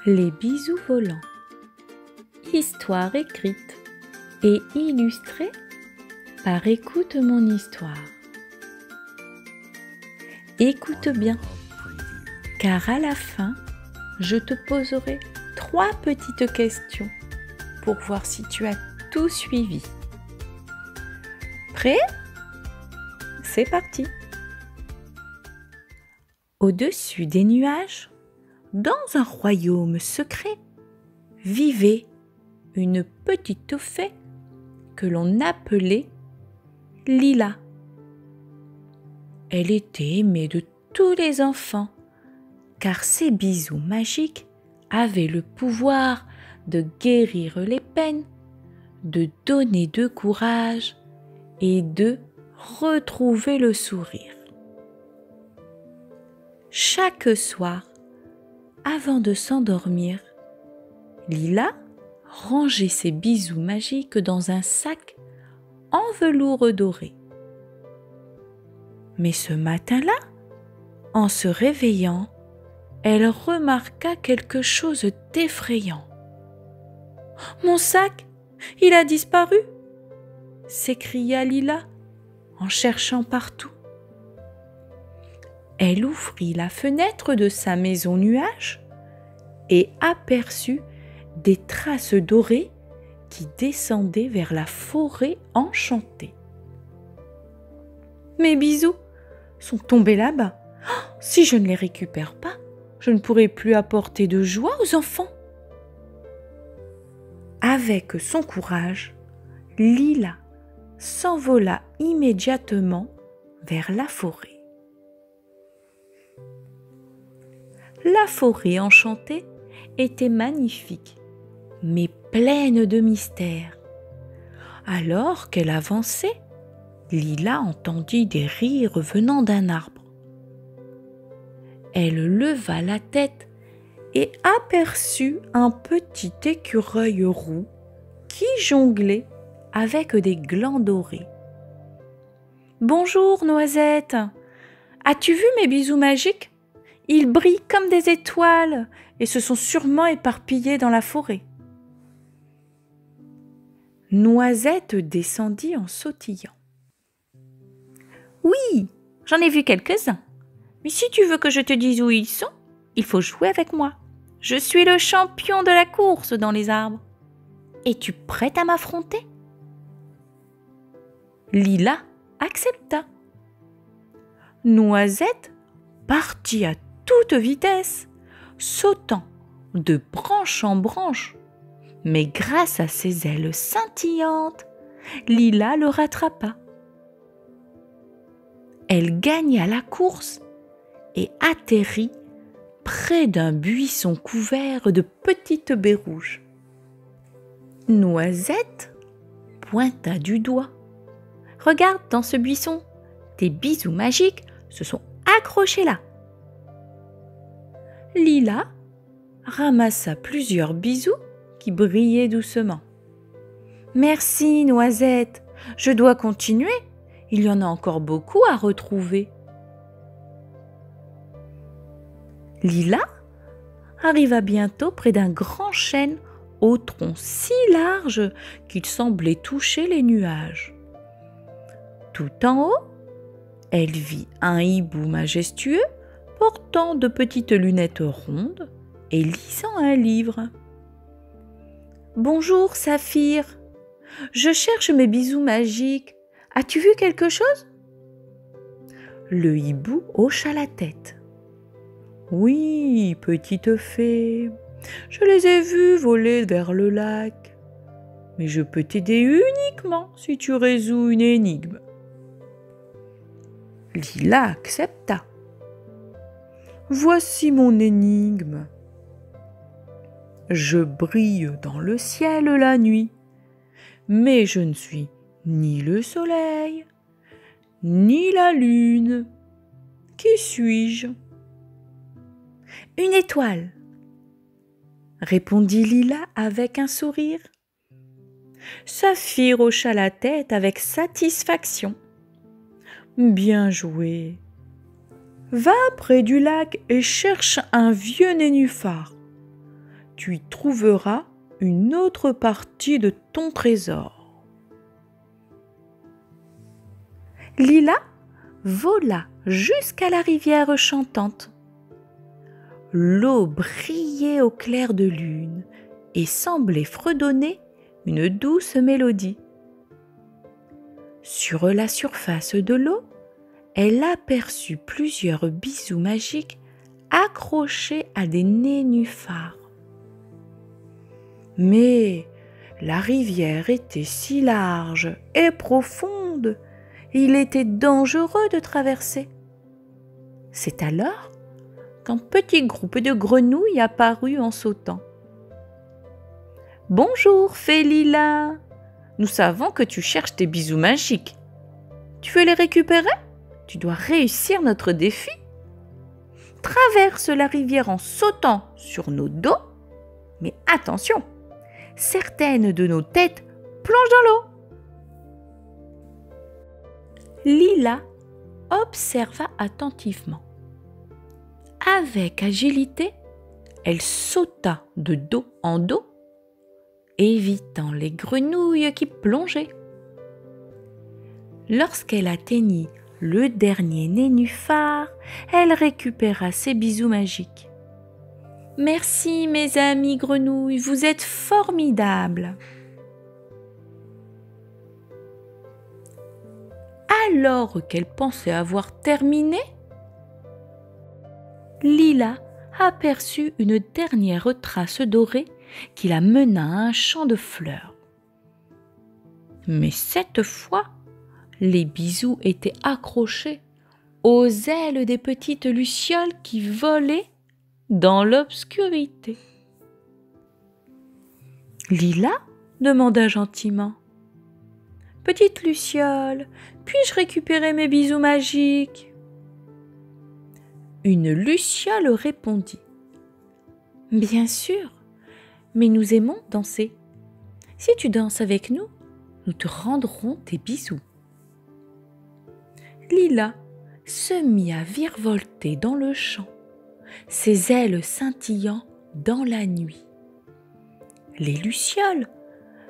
Les bisous volants. Histoire écrite et illustrée par Écoute mon histoire. Écoute bien, car à la fin, je te poserai 3 petites questions pour voir si tu as tout suivi. Prêt ? C'est parti. Au-dessus des nuages, dans un royaume secret, vivait une petite fée que l'on appelait Lila. Elle était aimée de tous les enfants, car ses bisous magiques avaient le pouvoir de guérir les peines, de donner de courage et de retrouver le sourire. Chaque soir, avant de s'endormir, Lila rangeait ses bisous magiques dans un sac en velours doré. Mais ce matin-là, en se réveillant, elle remarqua quelque chose d'effrayant. « Mon sac, il a disparu !» s'écria Lila en cherchant partout. Elle ouvrit la fenêtre de sa maison nuage et aperçut des traces dorées qui descendaient vers la forêt enchantée. Mes bisous sont tombés là-bas. Oh, si je ne les récupère pas, je ne pourrai plus apporter de joie aux enfants. Avec son courage, Lila s'envola immédiatement vers la forêt. La forêt enchantée était magnifique, mais pleine de mystères. Alors qu'elle avançait, Lila entendit des rires venant d'un arbre. Elle leva la tête et aperçut un petit écureuil roux qui jonglait avec des glands dorés. « Bonjour, Noisette! As-tu vu mes bisous magiques ? Ils brillent comme des étoiles et se sont sûrement éparpillés dans la forêt. » Noisette descendit en sautillant. « Oui, j'en ai vu quelques-uns. Mais si tu veux que je te dise où ils sont, il faut jouer avec moi. Je suis le champion de la course dans les arbres. Es-tu prête à m'affronter ?» Lila accepta. Noisette partit à toute vitesse, sautant de branche en branche. Mais grâce à ses ailes scintillantes, Lila le rattrapa. Elle gagna la course et atterrit près d'un buisson couvert de petites baies rouges. Noisette pointa du doigt. « Regarde dans ce buisson, tes bisous magiques se sont accrochés là. » Lila ramassa plusieurs bisous qui brillaient doucement. « Merci, Noisette, je dois continuer. Il y en a encore beaucoup à retrouver. » Lila arriva bientôt près d'un grand chêne au tronc si large qu'il semblait toucher les nuages. Tout en haut, elle vit un hibou majestueux portant de petites lunettes rondes et lisant un livre. « Bonjour, Saphir, je cherche mes bisous magiques. As-tu vu quelque chose ?» Le hibou hocha la tête. « Oui, petite fée, je les ai vus voler vers le lac, mais je peux t'aider uniquement si tu résous une énigme. » Lila accepta. « Voici mon énigme. Je brille dans le ciel la nuit, mais je ne suis ni le soleil, ni la lune. Qui suis-je ? » « Une étoile !» répondit Lila avec un sourire. Saphir hocha la tête avec satisfaction. « Bien joué. Va près du lac et cherche un vieux nénuphar. tu y trouveras une autre partie de ton trésor. Lila vola jusqu'à la rivière chantante. L'eau brillait au clair de lune et semblait fredonner une douce mélodie. Sur la surface de l'eau, elle aperçut plusieurs bisous magiques accrochés à des nénuphars. Mais la rivière était si large et profonde, il était dangereux de traverser. C'est alors qu'un petit groupe de grenouilles apparut en sautant. « Bonjour, fée Lila, nous savons que tu cherches tes bisous magiques. Tu veux les récupérer ? Tu dois réussir notre défi. Traverse la rivière en sautant sur nos dos, mais attention, certaines de nos têtes plongent dans l'eau. » Lila observa attentivement. Avec agilité, elle sauta de dos en dos, évitant les grenouilles qui plongeaient. Lorsqu'elle atteignit le dernier nénuphar, elle récupéra ses bisous magiques. « Merci mes amis grenouilles, vous êtes formidables !» Alors qu'elle pensait avoir terminé, Lila aperçut une dernière trace dorée qui la mena à un champ de fleurs. Mais cette fois, les bisous étaient accrochés aux ailes des petites lucioles qui volaient dans l'obscurité. Lila demanda gentiment. « Petite luciole, puis-je récupérer mes bisous magiques ?» Une luciole répondit. « Bien sûr, mais nous aimons danser. Si tu danses avec nous, nous te rendrons tes bisous. » Lila se mit à virevolter dans le champ, ses ailes scintillant dans la nuit. Les lucioles,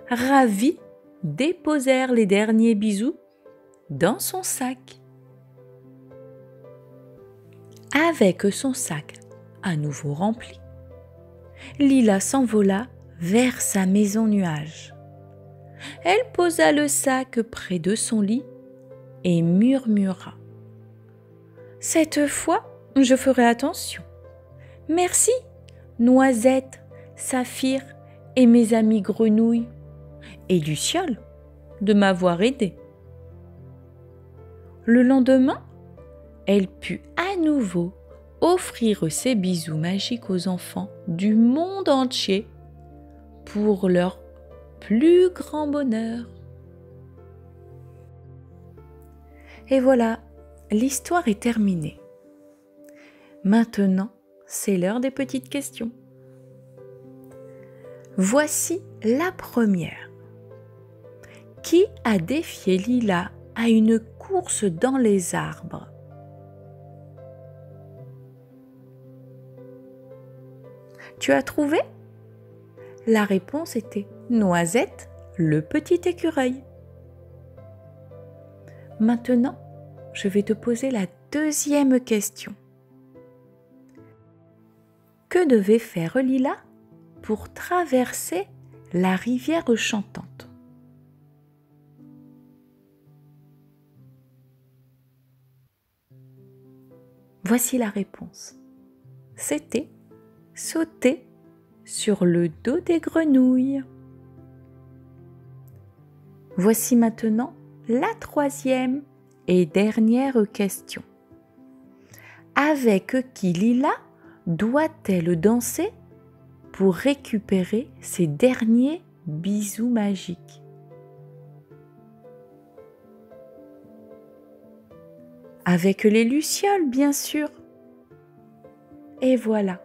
ravies, déposèrent les derniers bisous dans son sac. Avec son sac à nouveau rempli, Lila s'envola vers sa maison nuage. Elle posa le sac près de son lit et murmura. « Cette fois, je ferai attention. Merci, Noisette, Saphir et mes amis grenouilles et Luciole de m'avoir aidée. » Le lendemain, elle put à nouveau offrir ses bisous magiques aux enfants du monde entier pour leur plus grand bonheur. Et voilà, l'histoire est terminée. Maintenant, c'est l'heure des petites questions. Voici la première. Qui a défié Lila à une course dans les arbres? Tu as trouvé? La réponse était Noisette, le petit écureuil. Maintenant, je vais te poser la deuxième question. Que devait faire Lila pour traverser la rivière chantante? Voici la réponse. C'était sauter sur le dos des grenouilles. Voici maintenant la troisième et dernière question. Avec qui Lila doit-elle danser pour récupérer ses derniers bisous magiques? Avec les lucioles, bien sûr. Et voilà.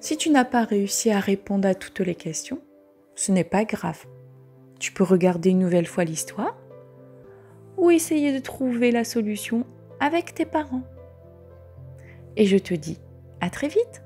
Si tu n'as pas réussi à répondre à toutes les questions, ce n'est pas grave. Tu peux regarder une nouvelle fois l'histoire ou essayer de trouver la solution avec tes parents. Et je te dis à très vite.